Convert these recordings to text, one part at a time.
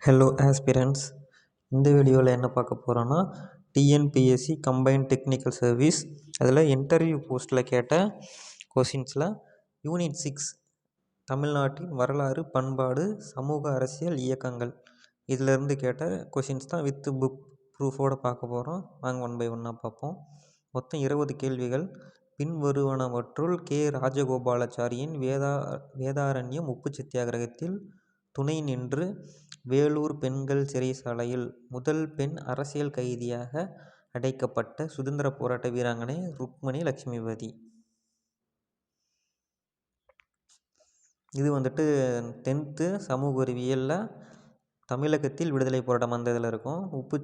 Hello aspirants. இந்த வீடியோவில் என்ன பார்க்க போகிறோன்னா, டிஎன்பிஎஸ்சி கம்பைன்ட் டெக்னிக்கல் சர்வீஸ் அதில் இன்டர்வியூ போஸ்ட்டில் கேட்ட கொஷின்ஸில் யூனிட் 6 தமிழ்நாட்டின் வரலாறு, பண்பாடு, சமூக அரசியல் இயக்கங்கள் இதிலேருந்து கேட்ட கொஷின்ஸ் தான் வித் புக் ப்ரூஃபோடு பார்க்க போகிறோம். வாங்க ஒன் பை ஒன்னாக பார்ப்போம். மொத்தம் 20 கேள்விகள். பின்வருவனவற்றுள் கே ராஜகோபாலாச்சாரியின் வேதாரண்யம் உப்பு சத்தியாகிரகத்தில் துணை நின்று வேலூர் பெண்கள் சிறைச்சாலையில் முதல் பெண் அரசியல் கைதியாக அடைக்கப்பட்ட சுதந்திர போராட்ட வீராங்கனை ருக்மணி லட்சுமிபதி. இது 10th சமூக அறிவியலில் தமிழகத்தில் விடுதலை போராட்டம் அந்த இதில் இருக்கும். உப்பு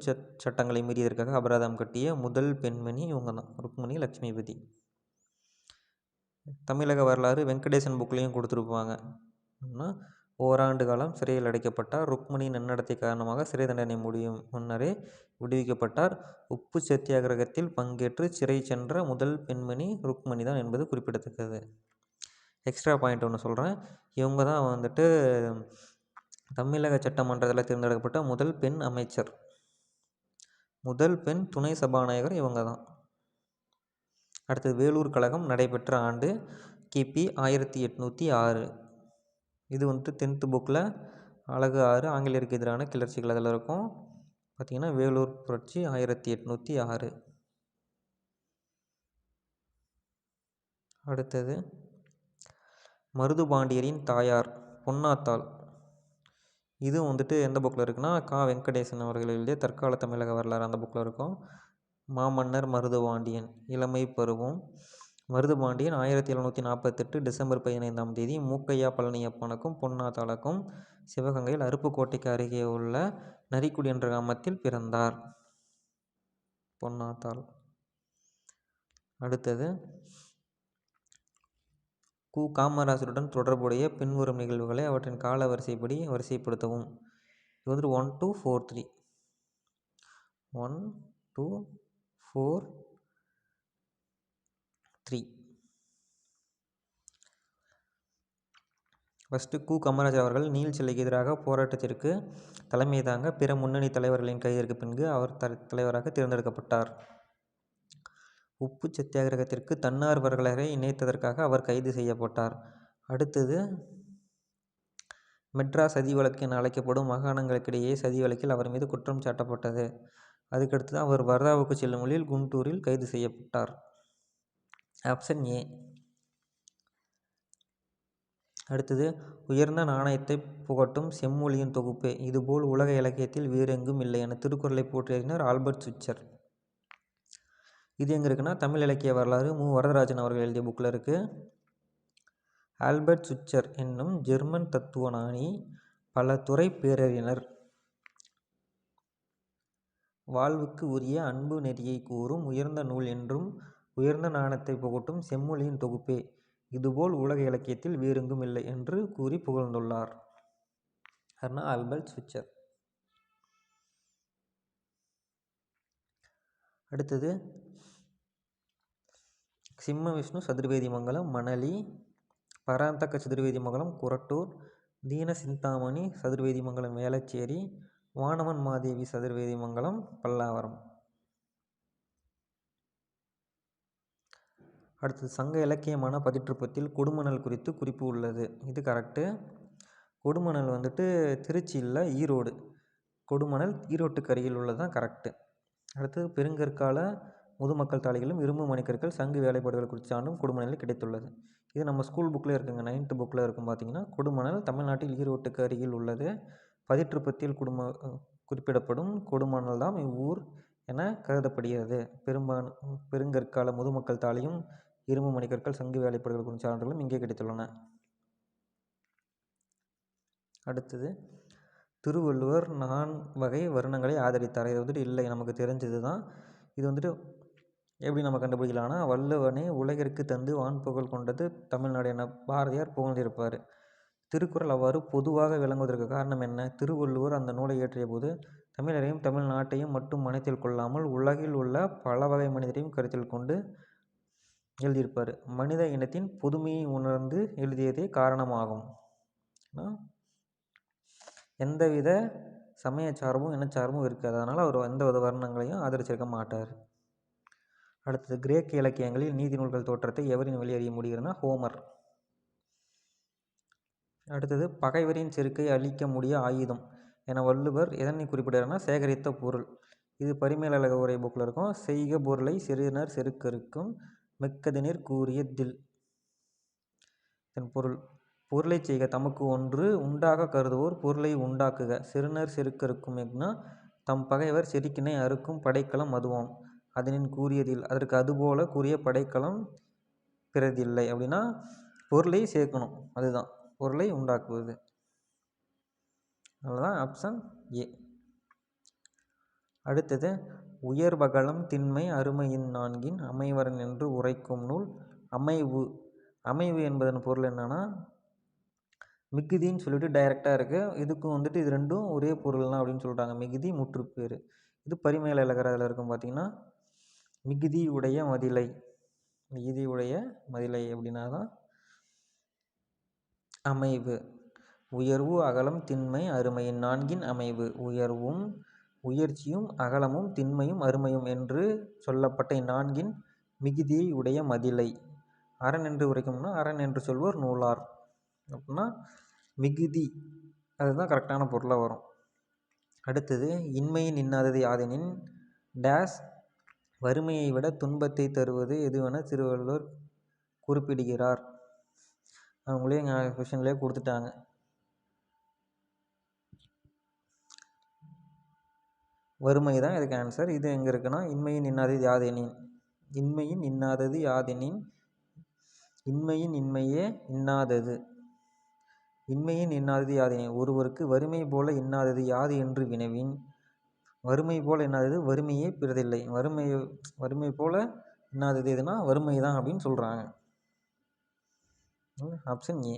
சட்டங்களை மீறியதற்காக அபராதம் கட்டிய முதல் பெண்மணி இவங்க தான், ருக்மணி லட்சுமிபதி. தமிழக வரலாறு வெங்கடேசன் புக்லேயும் கொடுத்துருப்பாங்க. ஓராண்டு காலம் சிறையில் அடைக்கப்பட்டார். ருக்மணி நன்னடத்தை காரணமாக சிறை தண்டனை முடியும் முன்னரே விடுவிக்கப்பட்டார். உப்பு சத்தியாகிரகத்தில் பங்கேற்று சிறை சென்ற முதல் பெண்மணி ருக்மணி தான் என்பது குறிப்பிடத்தக்கது. எக்ஸ்ட்ரா பாயிண்ட் ஒன்று சொல்கிறேன். இவங்க தான் தமிழக சட்டமன்றத்தில் தேர்ந்தெடுக்கப்பட்ட முதல் பெண் அமைச்சர், முதல் பெண் துணை சபாநாயகர் இவங்க தான். அடுத்தது வேலூர் கழகம் நடைபெற்ற ஆண்டு கிபி 1806. இது 10th புக்கில் அழகு 6 ஆங்கிலேயருக்கு எதிரான கிளர்ச்சிகள் அதில் இருக்கும். பார்த்திங்கன்னா வேலூர் புரட்சி 1806. அடுத்தது மருதுபாண்டியரின் தாயார் பொன்னாத்தாள். இது எந்த புக்கில் இருக்குன்னா கா வெங்கடேசன் அவர்கள் எழுதிய தற்கால தமிழக வரலாறு அந்த புக்கில் இருக்கும். மாமன்னர் மருதுபாண்டியன் இளமை பருவம். மருதுபாண்டியன் 1748 டிசம்பர் 15ஆம் தேதி மூக்கையா பழனியப்பனுக்கும் பொன்னாத்தாளுக்கும் சிவகங்கையில் அருப்புக்கோட்டைக்கு அருகே உள்ள நரிக்குடி என்ற கிராமத்தில் பிறந்தார் பொன்னாத்தாள். அடுத்தது கு. காமராஜருடன் தொடர்புடைய பின்வரும் நிகழ்வுகளை அவற்றின் கால வரிசைப்படி வரிசைப்படுத்தவும். இது 1 to 4 3 1 2 4 3. ஃபஸ்ட்டு கு. காமராஜர் அவர்கள் நீல் சிலைக்கு எதிராக போராட்டத்திற்கு தலைமை தாங்க பிற முன்னணி தலைவர்களின் கைதிற்கு பின்பு அவர் தலைவராக தேர்ந்தெடுக்கப்பட்டார். உப்பு சத்தியாகிரகத்திற்கு தன்னார்வலர்களை இணைத்ததற்காக அவர் கைது செய்யப்பட்டார். அடுத்தது மெட்ராஸ் சதி வழக்கு என அழைக்கப்படும் மாகாணங்களுக்கிடையே சதி வழக்கில் அவர் மீது குற்றம் சாட்டப்பட்டது. அதுக்கடுத்து அவர் வர்தாவுக்கு செல்லும் வழியில் குண்டூரில் கைது செய்யப்பட்டார். Option A. அடுத்தது உயர்ந்த நாணயத்தை புகட்டும் செம்மொழியின் தொகுப்பு இதுபோல் உலக இலக்கியத்தில் வேறெங்கும் இல்லை என திருக்குறளை போற்றியறிஞர் ஆல்பர்ட் சுவிட்சர். இது எங்கே இருக்குன்னா தமிழ் இலக்கிய வரலாறு மு. வரதராஜன் அவர்கள் எழுதிய புக்கில் இருக்குது. ஆல்பர்ட் சுவிட்சர் என்னும் ஜெர்மன் தத்துவஞானி, பல துறை பேரறிஞர். வாழ்வுக்கு உரிய அன்பு நெறியை கூறும் உயர்ந்த நூல் என்றும் உயர்ந்த நாணயத்தை புகட்டும் செம்மொழியின் தொகுப்பே இதுபோல் உலக இலக்கியத்தில் வேறெங்கும் இல்லை என்று கூறி புகழ்ந்துள்ளார். ஆல்பர்ட் சுவிட்சர். அடுத்தது சிம்ம விஷ்ணு சதுர்வேதி மங்கலம் மணலி, பராந்தக சதுர்வேதி மங்கலம் குரட்டூர், தீன சிந்தாமணி சதுர்வேதி மங்கலம் வேளச்சேரி, வானவன் மாதேவி சதுர்வேதி மங்கலம் பல்லாவரம். அடுத்தது சங்க இலக்கியமான பதிற்றுப்பத்தில் கொடுமணல் குறித்து குறிப்பு உள்ளது. இது கரெக்டு. கொடுமணல் திருச்சி இல்லை, ஈரோடு. கொடுமணல் ஈரோட்டுக்கு அருகில் உள்ளது தான் கரெக்டு. அடுத்தது பெருங்கற்கால முதுமக்கள் தாளிகளும் இரும்பு மணிக்கற்கள் சங்கு வேலைப்பாடுகள் குறித்த சான்றும் கொடுமணலில் கிடைத்துள்ளது. இது நம்ம ஸ்கூல் புக்கில் இருக்குங்க, 9th புக்கில் இருக்கும். பார்த்திங்கன்னா கொடுமணல் தமிழ்நாட்டில் ஈரோட்டுக்கு அருகில் உள்ளது. பதிற்றுப்பத்தில் குறிப்பிடப்படும் கொடுமணல் தான் இவ்வூர் என கருதப்படுகிறது. பெருங்கற்கால முதுமக்கள் தாளியும் இரும்பு மணிக்கற்கள் சங்கு வேலைப்பாடுகள் குறித்த சான்றுகளும் இங்கே கிடைத்துள்ளன. அடுத்தது திருவள்ளுவர் 4 வகை வருணங்களை ஆதரித்தார். இது இல்லை, நமக்கு தெரிஞ்சது தான். இது எப்படி நம்ம கண்டுபிடிக்கலாம்னா, வள்ளுவனே உலகிற்கு தந்து வான்புகழ் கொண்டது தமிழ்நாடு என பாரதியார் புகழ்ந்திருப்பார். திருக்குறள் அவ்வாறு பொதுவாக விளங்குவதற்கு காரணம் என்ன? திருவள்ளுவர் அந்த நூலை இயற்றிய போது தமிழரையும் தமிழ்நாட்டையும் மட்டும் மனத்தில் கொள்ளாமல் உலகில் உள்ள பல வகை மனிதரையும் கருத்தில் கொண்டு எழுதியிருப்பார். மனித இனத்தின் பொதுமையை உணர்ந்து எழுதியதே காரணமாகும். எந்தவித சமயச்சார்பும் இனச்சார்பும் இருக்காது. அதனால் அவர் எந்த வித வர்ணங்களையும் ஆதரிச்சிருக்க மாட்டார். அடுத்தது கிரேக்க இலக்கியங்களில் நீதி நூல்கள் தோற்றத்தை எவரின் வழி அறிய முடிகிறதுனா ஹோமர். அடுத்தது பகைவரின் செருக்கை அழிக்க முடிய ஆயுதம் என வள்ளுவர் எதனை குறிப்பிடுறாருன்னா சேகரித்த பொருள். இது பரிமேலழக உரை புக்கில் இருக்கும். செய்க பொருளை செருனர் செருக்கருக்கும் மெக்கதினிர் கூறிய தில். இதன் பொருள் பொருளை செய்க தமக்கு ஒன்று உண்டாக கருதுவோர் பொருளை உண்டாக்குக. செருனர் செருக்கருக்கும் எக்னா தம் பகைவர் செருக்கினை அறுக்கும் படைக்கலம் அதுவாம் அதனின் கூறியதில். அதற்கு அதுபோல கூறிய படைக்கலம் பிறதில்லை. அப்படின்னா பொருளை சேர்க்கணும், அதுதான் பொருளை உண்டாக்குவது. அதுதான் ஆப்ஷன் ஏ. அடுத்தது உயர்வகலம் திண்மை அருமையின் நான்கின் அமைவரன் என்று உரைக்கும் நூல் அமைவு. அமைவு என்பதன் பொருள் என்னன்னா மிகுதின்னு சொல்லிட்டு டைரெக்டாக இருக்குது. இதுக்கும் இது ரெண்டும் ஒரே பொருள் தான் அப்படின்னு சொல்கிறாங்க. மிகுதி முற்றுப்பேர். இது பரிமேலழகர் அதில் இருக்கும். பார்த்திங்கன்னா மிகுதி உடைய மதிலை. மிகுதி உடைய மதிலை அப்படின்னா தான் அமைவு. உயர்வு அகலம் திண்மை அருமையின் நான்கின் அமைவு. உயர்வும் உயர்ச்சியும் அகலமும் திண்மையும் அருமையும் என்று சொல்லப்பட்ட இந்நான்கின் மிகுதியை உடைய மதிலை. அரண் என்று உரைக்கும்னா அரண் என்று சொல்வோர் நூலார். அப்படின்னா மிகுதி அதுதான் கரெக்டான பொருளாக வரும். அடுத்தது இன்மையின் இன்னாதது யாதெனின் டேஸ் வறுமையை விட துன்பத்தை தருவது எதுவென திருவள்ளுவர் குறிப்பிடுகிறார். அவங்களே கொஷின்லேயே கொடுத்துட்டாங்க. வறுமை தான் இதுக்கு ஆன்சர். இது எங்கே இருக்குன்னா இன்மையின் இன்னாதது யாதெனின். இன்மையின் இன்னாதது யாதெனின் இன்மையின் இன்மையே இன்னாதது. இன்மையின் இன்னாதது யாதெனின் ஒருவருக்கு வறுமை போல இன்னாதது யாது என்று வினவின் வறுமை போல இன்னாதது வறுமையே பிறதில்லை. வறுமை போல இன்னாதது எதுனா வறுமை தான் அப்படின்னு சொல்கிறாங்க. Option A.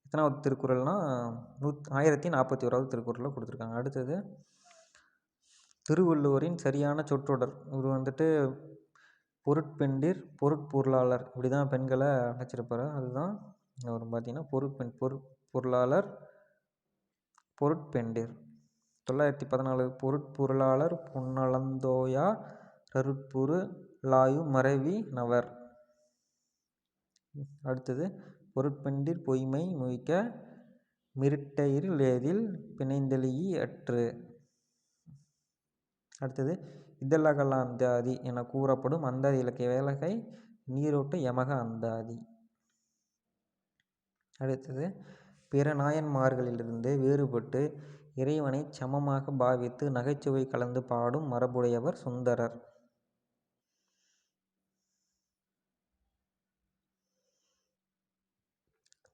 எத்தனாவது திருக்குறள்னா 1041வது திருக்குறளில் கொடுத்துருக்காங்க. அடுத்தது திருவள்ளுவரின் சரியான சொற்றொடர். இவர் பொருட்பெண்டிர் பொருட்பொருளாளர் இப்படி தான் பெண்களை அழைச்சிருப்பார். அதுதான் அவர் பார்த்திங்கன்னா பொருளாளர் பொருட்பெண்டிர். 914 பொருட்பொருளாளர் பொன்னளந்தோயா ரருட்புறு லாயு மறைவி நவர். அடுத்தது பொருட்பெண்டிர் பொய்மை மொய்க்க மிருட்டையிர் லேதில் பிணைந்தெளியி அற்று. அடுத்தது இதழகல அந்தாதி என கூறப்படும் அந்தாதி இலக்கிய வேலகை நீரோட்ட யமக அந்தாதி. அடுத்தது பிற நாயன்மார்களிலிருந்து வேறுபட்டு இறைவனை சமமாக பாவித்து நகைச்சுவை கலந்து பாடும் மரபுடையவர் சுந்தரர்.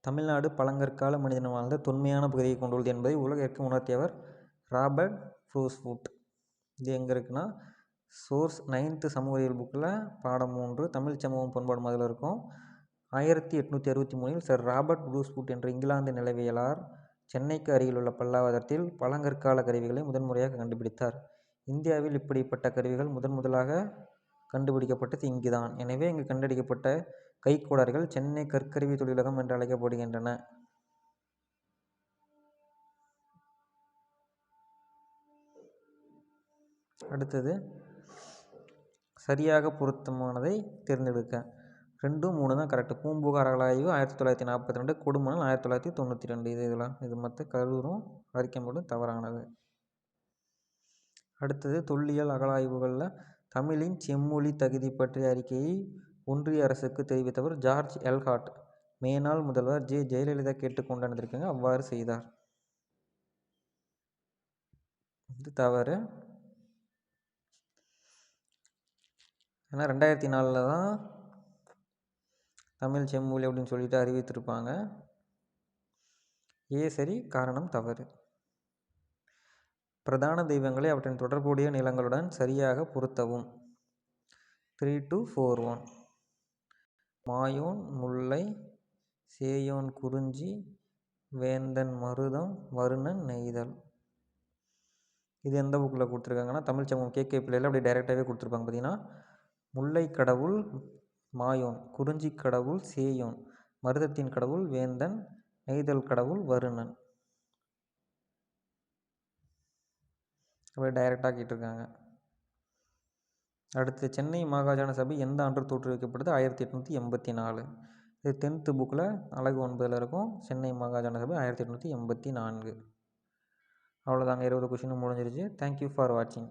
தமிழ்நாடு பழங்கற்கால மனிதன் வாழ்ந்த தொன்மையான பகுதியை கொண்டுள்ளது என்பதை உலகிற்கு உணர்த்தியவர் ராபர்ட் ப்ரூஸ்வுட். இது எங்கே இருக்குன்னா சோர்ஸ் 9th சமூகவியல் புக்கில் பாடம் 3 தமிழ் சமூகம் பண்பாடும் அதில் இருக்கும். 1863 சர் ராபர்ட் ப்ரூஸ்வுட் என்ற இங்கிலாந்து நிலவியலாளர் சென்னைக்கு அருகில் உள்ள பல்லாவரத்தில் பழங்கற்கால கருவிகளை முதன்முறையாக கண்டுபிடித்தார். இந்தியாவில் இப்படிப்பட்ட கருவிகள் முதலாக கண்டுபிடிக்கப்பட்டது இங்குதான். எனவே இங்கு கண்டறியப்பட்ட கைக்கோடார்கள் சென்னை கற்கருவி தொழிலகம் என்று அழைக்கப்படுகின்றன. அடுத்தது சரியாக பொருத்தமானதை தேர்ந்தெடுக்க. 2, 3 தான் கரெக்டு. பூம்புகார் அகழாய்வு 1942, கொடுமணல் 1992. இது மற்ற கருதும் அறிக்கை மட்டும் தவறானது. அடுத்தது தொல்லியல் அகழாய்வுகளில் தமிழின் செம்மொழி தகுதி பற்றிய அறிக்கையை ஒன்றிய அரசுக்கு தெரிவித்தவர் ஜார்ஜ் எல்ஹாட். மேனாள் முதல்வர் ஜெ ஜெயலலிதா கேட்டுக்கொண்டிருக்காங்க, அவ்வாறு செய்தார். இது தவறு. ஏன்னா 2004 தான் தமிழ் செம்மொழி அப்படின்னு சொல்லிட்டு அறிவித்திருப்பாங்க. ஏ சரி, காரணம் தவறு. பிரதான தெய்வங்களை அவற்றின் தொடர்புடைய நிலங்களுடன் சரியாக பொருத்தவும். 3, 2, 4, 1. மாயோன் முல்லை சேயோன் குறிஞ்சி வேந்தன் மருதம் வருணன் நெய்தல். இது எந்த புக்கில் கொடுத்துருக்காங்கன்னா தமிழ் சமூகம் கேகே பிள்ளையில் அப்படி டைரெக்டாகவே கொடுத்துருப்பாங்க. பார்த்தீங்கன்னா முல்லை கடவுள் மாயோன், குறிஞ்சி கடவுள் சேயோன், மருதத்தின் கடவுள் வேந்தன், நெய்தல் கடவுள் வருணன். அப்படி டைரெக்டாக கேட்டிருக்காங்க. அடுத்து சென்னை மாகாண சபை எந்த ஆண்டு தோற்றுவிக்கப்பட்டது? 1884. இது 10th புக்கில் அலகு 9ல் இருக்கும். சென்னை மாகாண சபை 1884. அவ்வளோதாங்க, 20 கொஷினும் முடிஞ்சிருச்சு. தேங்க்யூ ஃபார் வாட்சிங்.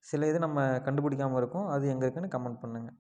சில இது நம்ம கண்டுபிடிக்காமல் இருக்கும், அது எங்கே இருக்குன்னு கமெண்ட் பண்ணுங்கள்.